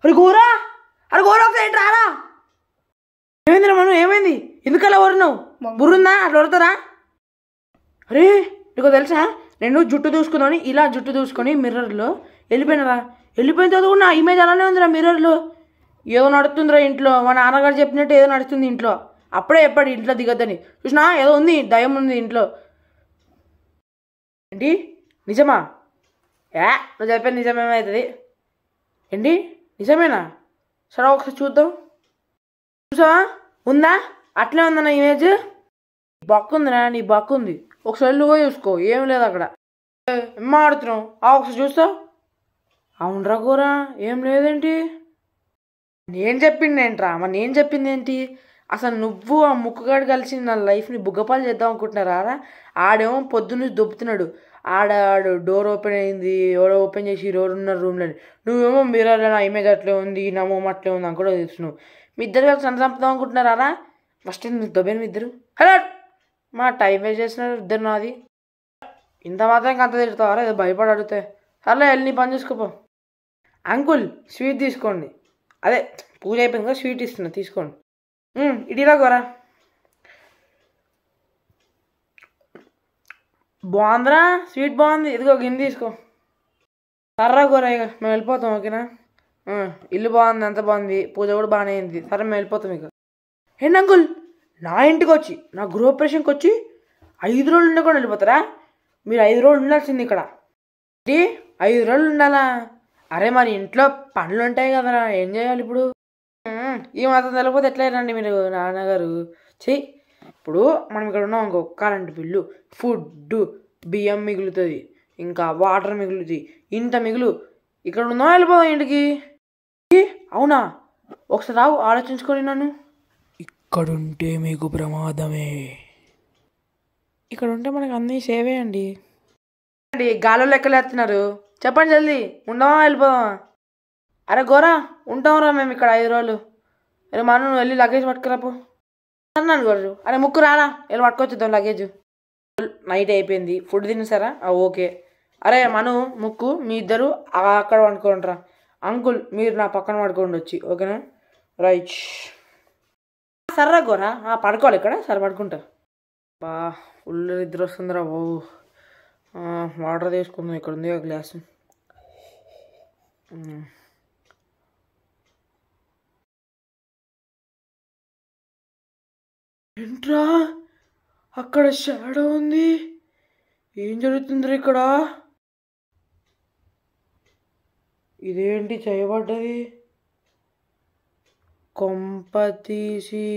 అరే గోరా, అరే గోరా ఒకసారి రారా. ఏమైందిరా మనం, ఏమైంది? ఎందుకలా వరినావు? బుర్రుందా? అట్లా వరుతారా? అరే నీకు తెలుసా, నేను జుట్టు దూసుకుందామని ఇలా జుట్టు దూసుకొని మిర్రర్లో వెళ్ళిపోయినరా. వెళ్ళిపోయిన తర్వాత కూడా నా ఇమేజ్ అలానే ఉందిరా మిర్రర్లో. ఏదో నడుస్తుందిరా ఇంట్లో, మా నాన్నగారు చెప్పినట్టు ఏదో నడుస్తుంది ఇంట్లో. అప్పుడే చెప్పాడు ఇంట్లో దిగద్దని. చూసినా ఏదో ఉంది, దయ్యం ఉంది ఇంట్లో. ఏంటి నిజమా? నువ్వు చెప్పేది నిజమేమవుతుంది? ఏంటి నిజమేనా? సరే ఒకసారి చూద్దాం. చూసా ఉందా? అట్లే ఉందన్న ఇమేజ్. బక్కుందిరా, నీ బక్కుంది. ఒకసారి నువ్వు చూసుకో, ఏం లేదు అక్కడ. ఏం ఆడుతున్నావు? ఒకసారి చూస్తావు? అవునరా కూరా, ఏం లేదేంటి? నేను చెప్పింది ఏంట్రా? మరి నేను చెప్పింది ఏంటి? అసలు నువ్వు ఆ ముక్కుగాడు కలిసి నా లైఫ్ని బుగ్గపాలు చేద్దాం అనుకుంటున్నారా? ఆడేమో పొద్దున్న దొబ్బుతున్నాడు. ఆడు డోర్ ఓపెన్ అయింది, ఎవరో ఓపెన్ చేసి ఎవరున్నారు రూమ్లో. నువ్వేమో మీరలో నా ఇమేజ్ అట్లే ఉంది, నా మొహం అట్లే ఉంది అని కూడా తెలుసున్నావు. మీ ఇద్దరు కలిసి చంపుదాం అనుకుంటున్నారా? ఫస్ట్ దొబ్బేను మీ ఇద్దరు. హలో, మా టైం వేస్ట్ చేసినారు ఇద్దరు. నాది ఇంత మాత్రం అంత తిడతావారా? ఏదో భయపడి అడిగితే. సర్లే వెళ్ళి నీ పని చూసుకోపో. అంకుల్ స్వీట్ తీసుకోండి. అదే పూజ అయిపోయింది కదా, స్వీట్ ఇస్తున్నా తీసుకోండి. ఇటీలా కూరా బాగుందిరా, స్వీట్ బాగుంది. ఇదిగో గిన్నె తీసుకో. సర్రా కూర, ఇక మేము వెళ్ళిపోతాం. ఓకేనా? ఇల్లు బాగుంది, అంత బాగుంది, పూజ కూడా బాగానే అయింది. సరే మేము వెళ్ళిపోతాం ఇక. ఏంటి అంకుల్, నా ఇంటికి వచ్చి నా గృహప్రవేశంకి వచ్చి 5 రోజులు ఉండే కూడా వెళ్ళిపోతారా? మీరు 5 రోజులు ఉండాల్సింది ఇక్కడ. 5 రోజులు ఉండాలా? అరే మరి ఇంట్లో పనులు ఉంటాయి కదరా, ఏం చేయాలి ఇప్పుడు? ఈ మాత్రం తెలియకపోతే ఎట్లా రండి మీరు నాన్నగారు. చెయ్యి. ఇప్పుడు మనం ఇక్కడ ఉన్నాం అనుకో, కరెంటు బిల్లు, ఫుడ్, బియ్యం మిగులుతుంది, ఇంకా వాటర్ మిగులుతుంది, ఇంత మిగులు. ఇక్కడ ఉందా వెళ్ళిపోదాం ఇంటికి. అవునా? ఒకసారి రావు ఆలోచించుకొని నన్ను. ఇక్కడుంటే మీకు ప్రమాదమే. ఇక్కడ ఉంటే మనకు అన్నీ సేవే అండి. గాల్లో లెక్కలేస్తున్నారు. చెప్పండి జల్దీ, ఉండమా వెళ్ళిపోదామా? అరే గోరా, ఉంటాంరా మేము ఇక్కడ 5 రోజులు. అరే మనం నువ్వు వెళ్ళి లగేజ్ పట్టుకురాపో అన్నాను గోరు. అరే ముక్కు రారా, వెళ్ళి పట్టుకొచ్చుద్దాం లగేజ్. నైట్ అయిపోయింది, ఫుడ్ తినేసారా? ఓకే. అరే మను, ముక్కు, మీ ఇద్దరు అక్కడ పడుకోండిరా. అంకుల్ మీరు నా పక్కన పడుకోండి వచ్చి. ఓకేనా? రైట్. సర్రా గోరా, పడుకోవాలి ఇక్కడ. సరే పడుకుంటా. బా ఫుల్ నిద్ర వస్తుందిరా బాబు. వాటర్ తీసుకుందాం, ఇక్కడ ఉంది ఒక గ్లాసు. ఏంట్రా అక్కడ షాడో ఉంది? ఏం జరుగుతుంది ఇక్కడ? ఇదేంటి చేయబడ్డది? కొంప తీసి